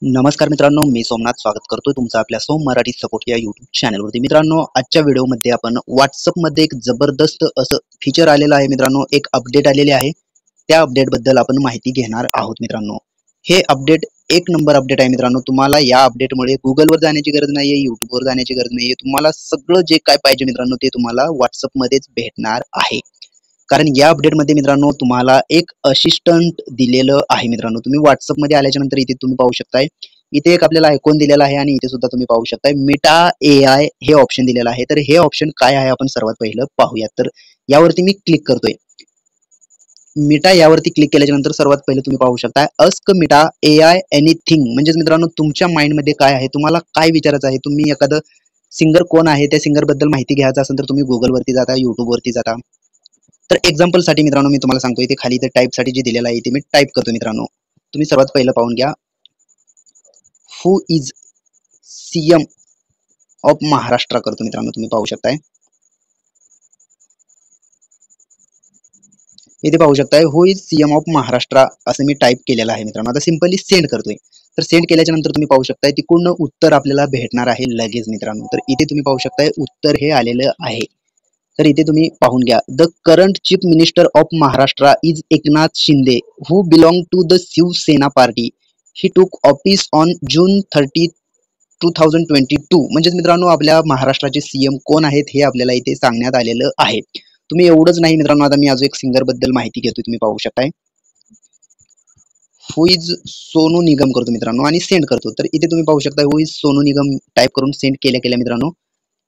नमस्कार मित्रांनो, मी सोमनाथ स्वागत करतोय तुमचं आपल्या सोम मराठी सपोर्ट या यूट्यूब चॅनलवरती। मित्रांनो, आजच्या व्हिडिओमध्ये आपण व्हॉट्सअपमध्ये एक जबरदस्त असं फीचर आलेलं आहे मित्रांनो, एक अपडेट आलेली आहे। त्या अपडेटबद्दल आपण माहिती घेणार आहोत मित्रांनो। हे अपडेट एक नंबर अपडेट आहे मित्रांनो। तुम्हाला या अपडेटमुळे Googleवर जाण्याची गरज नाहीये, YouTubeवर जाण्याची गरज नाहीये। तुम्हाला सगळं जे काय पाहिजे मित्रांनो ते तुम्हाला WhatsAppमध्येच भेटणार आहे। कारण या अपडेटमध्ये मित्रांनो तुम्हाला एक असिस्टंट दिलेलं आहे मित्रांनो। तुम्ही WhatsAppमध्ये आल्याच्या नंतर इथे तुम्ही पाहू शकताय, इथे एक आपल्याला आयकॉन दिलेला आहे आणि इथे सुद्धा तुम्ही पाहू शकताय मेटा AI हे ऑप्शन दिलेलं आहे। तर हे ऑप्शन काय आहे आपण सर्वात पहिलं पाहूया। तर यावरती मी क्लिक करतोय। मेटा यावरती क्लिक केल्याच्या नंतर सर्वात पहिले तुम्ही पाहू शकता अस्क मेटा AI एनीथिंग, म्हणजे मित्रांनो तुमच्या माइंड मध्ये काय आहे, तुम्हाला काय विचारायचं आहे। तुम्ही एखादं सिंगर कोण आहे त्या सिंगर बद्दल माहिती घ्यायचं असेल तर तुम्ही Google वरती जाता, YouTube वरती जाता। तर एक्झाम्पल साठी मित्रांनो मी तुम्हाला सांगतो, इथे खाली इथे टाइप साठी जे दिलेलं आहे इथे मी टाइप करतो मित्रांनो। तुम्ही सर्वात पहिलं पाहून घ्या, हु इज CM ऑफ महाराष्ट्र करतो मित्रांनो। तुम्ही पाहू शकताय इथे पाहू शकताय हु इज CM ऑफ महाराष्ट्र असं मी टाइप केलेलं आहे मित्रांनो। आता सिंपली सेंड करतोय। तर सेंड केल्याच्या नंतर तुम्ही पाहू शकताय तिकडून उत्तर आपल्याला भेटणार आहे लगेच मित्रांनो। तर इथे तुम्ही पाहू शकताय उत्तर हे आलेलं आहे। तर इथे तुम्ही पाहून घ्या, the current chief minister of Maharashtra is Eknath Shinde who belong to the Shiv Sena party, he took office on June 30, 2022। म्हणजे मित्रांनो आपल्या महाराष्ट्राचे CM कोण आहेत हे आपल्याला इथे सांगण्यात आलेलं आहे। तुम्ही एवढंच नाही मित्रांनो, आता मी अजून एक सिंगर बद्दल माहिती घेतो। तुम्ही पाहू शकताय हु इज सोनू निगम करतो मित्रांनो आणि सेंड करतो। तर इथे तुम्ही पाहू शकता हु इज सोनू निगम टाइप करून सेंड केल्या केल्या मित्रांनो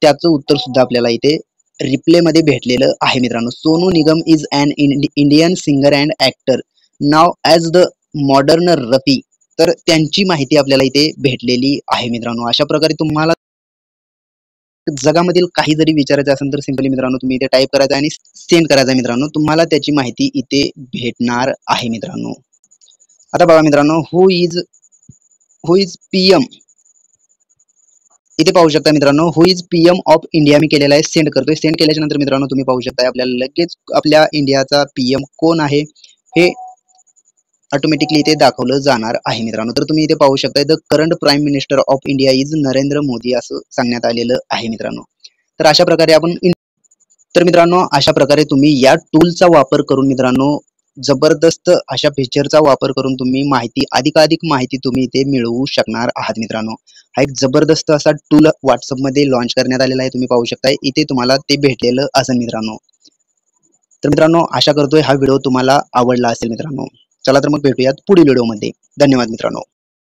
त्याचं उत्तर सुद्धा आपल्याला इथे रिप्ले मध्ये भेटलेलं आहे मित्रांनो। Sonu Nigam is an Indian singer and actor नाव ॲज द मॉडर्न रफी। तर त्यांची माहिती आपल्याला इथे भेटलेली आहे मित्रांनो। अशा प्रकारे तुम्हाला जगामधील काही जरी विचारायचं असेल तर सिंपली मित्रांनो तुम्ही इथे टाइप करायचं आणि सेंड करायचं मित्रांनो, तुम्हाला त्याची माहिती इथे भेटणार आहे मित्रांनो। आता बघा मित्रांनो, हु इज PM, इथे पाहू शकता मित्रांनो हु इज PM ऑफ इंडिया मी केलेला आहे, सेंड करतोय। सेंड केल्याच्या नंतर मित्रांनो तुम्ही पाहू शकता आपल्याला लगेच आपल्या इंडियाचा PM कोण आहे हे ऑटोमॅटिकली इथे दाखवलं जाणार आहे मित्रांनो। तर तुम्ही इथे पाहू शकता the current prime minister of India is Narendra Modi असं सांगण्यात आलेलं आहे मित्रांनो। तर अशा प्रकारे आपण तर मित्रांनो अशा प्रकारे तुम्ही या टूलचा वापर करून मित्रांनो जबरदस्त अशा फीचरचा वापर करून तुम्ही माहिती अधिकाधिक माहिती तुम्ही इथे मिळवू शकणार आहात मित्रांनो। हा एक जबरदस्त असा टूल WhatsApp मध्ये लॉन्च करण्यात आलेला आहे। तुम्ही पाहू शकता इथे तुम्हाला ते भेटलेलं असेल मित्रांनो। तर मित्रांनो आशा करतोय हा व्हिडिओ तुम्हाला आवडला असेल मित्रांनो। चला तर मग भेटूयात पुढील व्हिडिओमध्ये। धन्यवाद मित्रांनो।